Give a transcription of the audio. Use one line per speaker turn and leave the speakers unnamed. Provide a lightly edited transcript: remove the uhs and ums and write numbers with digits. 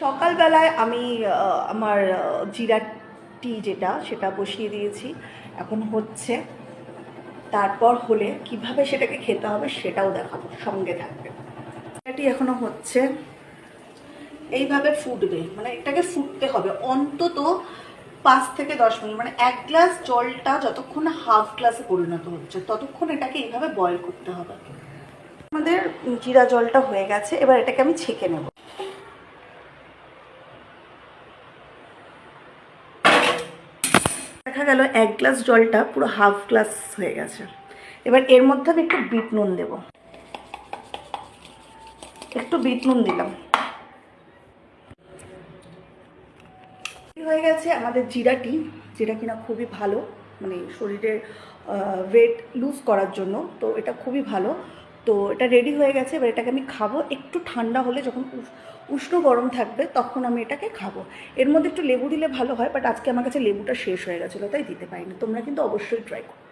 সকালবেলায় আমি আমার জিরা টি যেটা সেটা বসিয়ে দিয়েছি, এখন হচ্ছে। তারপর হলে কিভাবে সেটাকে খেতে হবে সেটাও দেখাবো, সঙ্গে থাকবে। জিরাটি এখনো হচ্ছে, এইভাবে ফুটবে, মানে এটাকে ফুটতে হবে অন্তত 5 থেকে 10 মিনিট, মানে 1 গ্লাস জলটা যতক্ষণ না হাফ গ্লাসে পরিণত হচ্ছে ততক্ষণ এটাকে এইভাবে বয়েল করতে হবে। আমাদের জিরা জলটা হয়ে গেছে, এবার এটাকে আমি ছেঁকে নেব। দেখা গেল 1 গ্লাস জলটা পুরো হাফ গ্লাস হয়ে গেছে। এবার এর মধ্যে আমি একটু বিট নুন দেব, একটু বিট নুন দিলাম। হয়ে গেছে আমাদের জিরাটি, যেটা কিনা খুবই ভালো, মানে শরীরের ওয়েট লুজ করার জন্য, তো এটা খুবই ভালো। তো এটা রেডি হয়ে গেছে, এবার এটাকে আমি খাবো। একটু ঠান্ডা হলে, যখন উষ্ণ গরম থাকবে তখন আমি এটাকে খাবো। এর মধ্যে একটু লেবু দিলে ভালো হয়, বাট আজকে আমার কাছে লেবুটা শেষ হয়ে গেছিলো তাই দিতে পারিনি। তোমরা কিন্তু অবশ্যই ট্রাই করো।